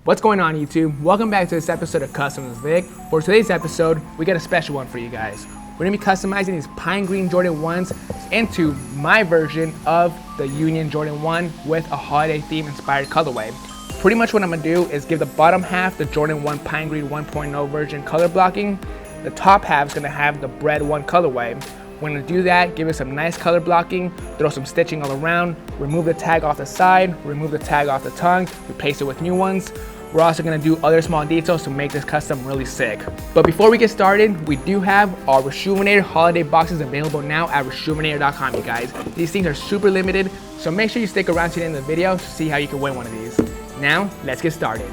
What's going on, YouTube? Welcome back to this episode of Custom with Vic. For today's episode, we got a special one for you guys. We're gonna be customizing these Pine Green Jordan 1s into my version of the Union Jordan 1 with a holiday theme inspired colorway. Pretty much what I'm gonna do is give the bottom half the Jordan 1 Pine Green 1.0 version color blocking. The top half is gonna have the Bread 1 colorway. We're gonna do that, give it some nice color blocking, throw some stitching all around, remove the tag off the side, remove the tag off the tongue, replace it with new ones. We're also gonna do other small details to make this custom really sick. But before we get started, we do have our Reshoevn8r holiday boxes available now at reshoevn8r.com, you guys. These things are super limited, so make sure you stick around to the end of the video to see how you can win one of these. Now, let's get started.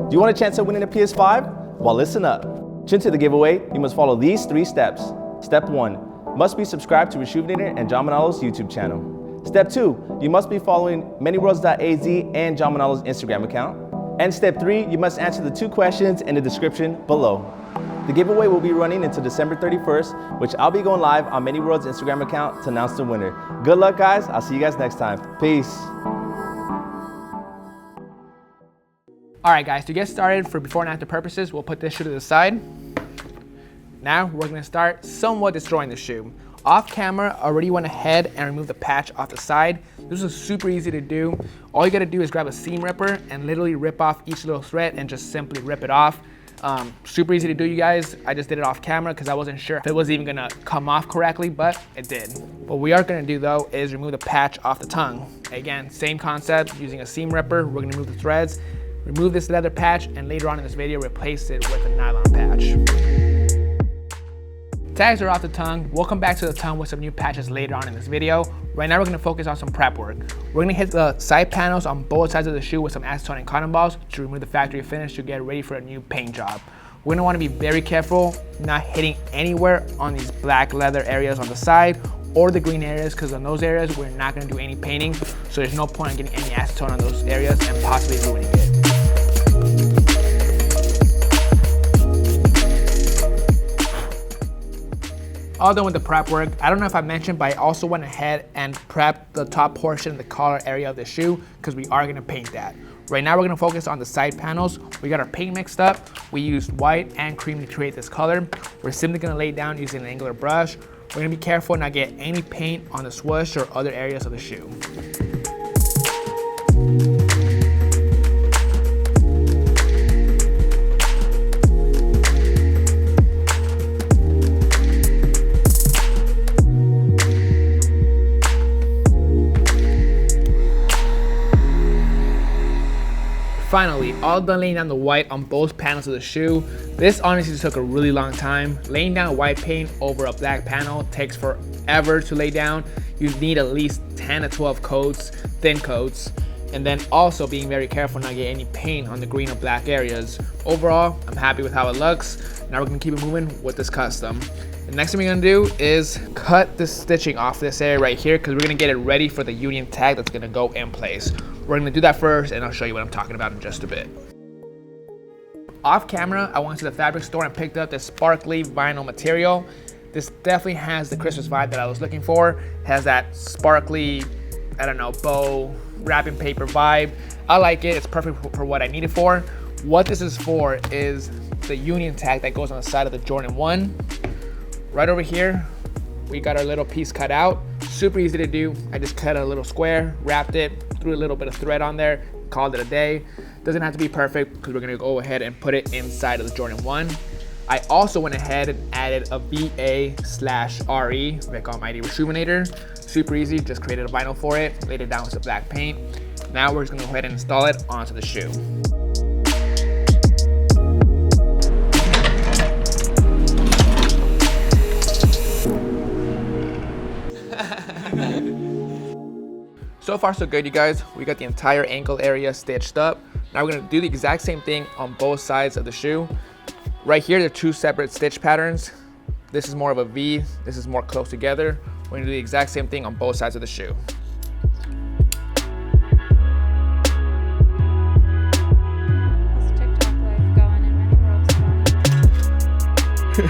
Do you want a chance at winning a PS5? Well, listen up. To enter the giveaway, you must follow these 3 steps. Step 1, must be subscribed to Reshoevn8r and John Manalo's YouTube channel. Step 2, you must be following manyworlds.az and John Manalo's Instagram account. And step 3, you must answer the 2 questions in the description below. The giveaway will be running until December 31st, which I'll be going live on Manyworld's Instagram account to announce the winner. Good luck, guys. I'll see you guys next time. Peace. Alright guys, to get started for before and after purposes, we'll put this shoe to the side. Now we're going to start somewhat destroying the shoe. Off camera, I already went ahead and removed the patch off the side. This is super easy to do. All you got to do is grab a seam ripper and literally rip off each little thread and just simply rip it off. Super easy to do, you guys. I just did it off camera because I wasn't sure if it was even going to come off correctly, but it did. What we are going to do though is remove the patch off the tongue. Again, same concept, using a seam ripper, we're going to remove the threads. Remove this leather patch, and later on in this video, replace it with a nylon patch. Tags are off the tongue. We'll come back to the tongue with some new patches later on in this video. Right now, we're gonna focus on some prep work. We're gonna hit the side panels on both sides of the shoe with some acetone and cotton balls to remove the factory finish to get ready for a new paint job. We're gonna wanna be very careful not hitting anywhere on these black leather areas on the side or the green areas, because on those areas, we're not gonna do any painting. So there's no point in getting any acetone on those areas and possibly ruining it. All done with the prep work. I don't know if I mentioned, but I also went ahead and prepped the top portion, the collar area of the shoe, because we are gonna paint that. Right now we're gonna focus on the side panels. We got our paint mixed up. We used white and cream to create this color. We're simply gonna lay down using an angular brush. We're gonna be careful not get any paint on the swoosh or other areas of the shoe. Finally, all done laying down the white on both panels of the shoe. This honestly took a really long time. Laying down white paint over a black panel takes forever to lay down. You need at least 10 to 12 coats, thin coats, and then also being very careful not to get any paint on the green or black areas. Overall, I'm happy with how it looks. Now we're gonna keep it moving with this custom. The next thing we're gonna do is cut the stitching off this area right here, because we're gonna get it ready for the Union tag that's gonna go in place. We're gonna do that first, and I'll show you what I'm talking about in just a bit. Off camera, I went to the fabric store and picked up this sparkly vinyl material. This definitely has the Christmas vibe that I was looking for. It has that sparkly, I don't know, bow, wrapping paper vibe. I like it, it's perfect for what I need it for. What this is for is the Union tag that goes on the side of the Jordan 1. Right over here, we got our little piece cut out. Super easy to do. I just cut a little square, wrapped it, threw a little bit of thread on there, called it a day. Doesn't have to be perfect because we're gonna go ahead and put it inside of the Jordan 1. I also went ahead and added a VA/RE, Vick Almighty Reshoevn8r. Super easy, just created a vinyl for it, laid it down with some black paint. Now we're just gonna go ahead and install it onto the shoe. So far so good, you guys. We got the entire ankle area stitched up. Now we're gonna do the exact same thing on both sides of the shoe. Right here, they're 2 separate stitch patterns. This is more of a V, this is more close together. We're gonna do the exact same thing on both sides of the shoe. Yeah.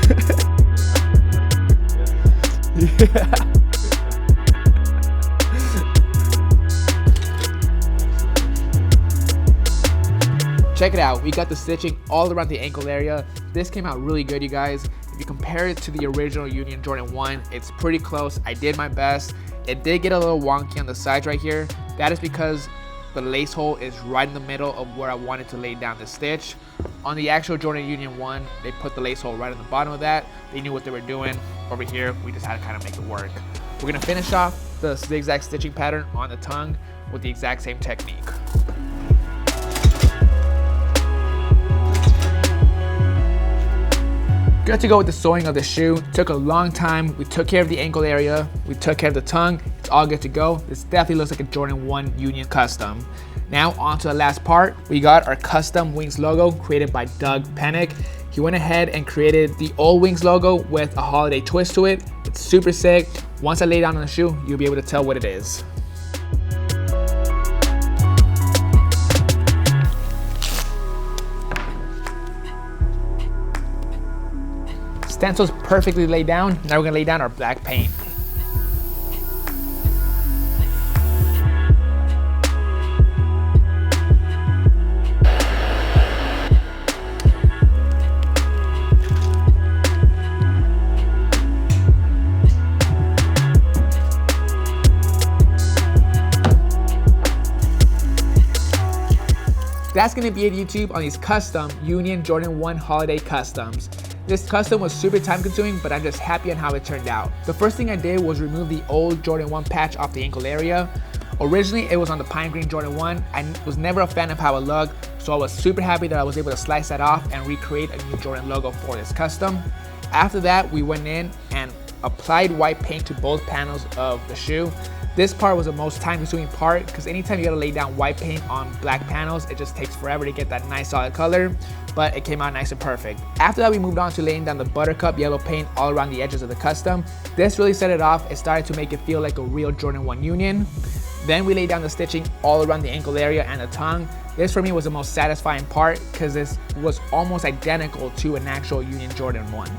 Check it out, we got the stitching all around the ankle area. This came out really good, you guys. If you compare it to the original Union Jordan 1, it's pretty close. I did my best. It did get a little wonky on the sides right here. That is because the lace hole is right in the middle of where I wanted to lay down the stitch. On the actual Jordan Union 1, they put the lace hole right at the bottom of that. They knew what they were doing. Over here, we just had to kind of make it work. We're gonna finish off the zigzag stitching pattern on the tongue with the exact same technique. Good to go with the sewing of the shoe. Took a long time. We took care of the ankle area. We took care of the tongue. It's all good to go. This definitely looks like a Jordan 1 Union custom. Now on to the last part. We got our custom Wings logo created by Doug Pennick. He went ahead and created the old Wings logo with a holiday twist to it. It's super sick. Once I lay down on the shoe, you'll be able to tell what it is. Stencil's perfectly laid down. Now we're gonna lay down our black paint. That's gonna be it, YouTube, on these custom Union Jordan 1 holiday customs. This custom was super time consuming, but I'm just happy on how it turned out. The first thing I did was remove the old Jordan 1 patch off the ankle area. Originally, it was on the Pine Green Jordan 1. I was never a fan of how it looked, so I was super happy that I was able to slice that off and recreate a new Jordan logo for this custom. After that, we went in and applied white paint to both panels of the shoe. This part was the most time consuming part because anytime you gotta lay down white paint on black panels, it just takes forever to get that nice solid color, but it came out nice and perfect. After that, we moved on to laying down the buttercup yellow paint all around the edges of the custom. This really set it off. It started to make it feel like a real Jordan 1 Union. Then we laid down the stitching all around the ankle area and the tongue. This for me was the most satisfying part because this was almost identical to an actual Union Jordan 1.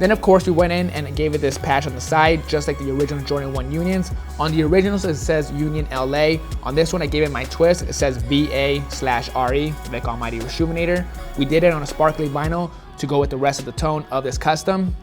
Then of course we went in and gave it this patch on the side, just like the original Jordan 1 Unions. On the originals it says Union LA. On this one I gave it my twist. It says VA/RE, Vick Almighty Rejuvenator. We did it on a sparkly vinyl to go with the rest of the tone of this custom.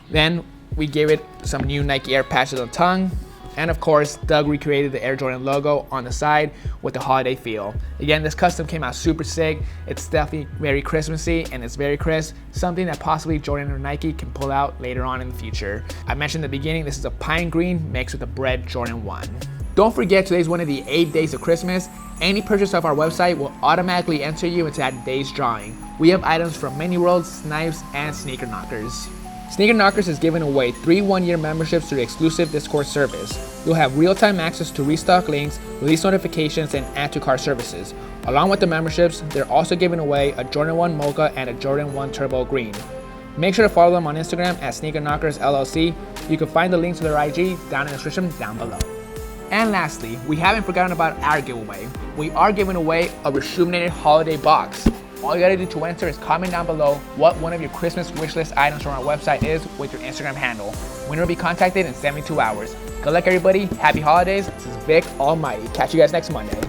Then we gave it some new Nike Air patches on the tongue. And of course, Doug recreated the Air Jordan logo on the side with the holiday feel. Again, this custom came out super sick. It's definitely very Christmassy and it's very crisp, something that possibly Jordan or Nike can pull out later on in the future. I mentioned in the beginning, this is a Pine Green mixed with a Bread Jordan 1. Don't forget, today's one of the 8 days of Christmas. Any purchase of our website will automatically enter you into that day's drawing. We have items from Mini Worlds, Snipes, and Sneaker Knockers. Sneaker Knockers is giving away 3 one-year memberships to the exclusive Discord service. You'll have real-time access to restock links, release notifications, and add to cart services. Along with the memberships, they're also giving away a Jordan 1 Mocha and a Jordan 1 Turbo Green. Make sure to follow them on Instagram at Sneaker Knockers LLC. You can find the link to their IG down in the description down below. And lastly, we haven't forgotten about our giveaway. We are giving away a Rejuvenated holiday box. All you gotta do to enter is comment down below what one of your Christmas wishlist items from our website is with your Instagram handle. Winner will be contacted in 72 hours. Good luck everybody, happy holidays. This is Vick Almighty. Catch you guys next Monday.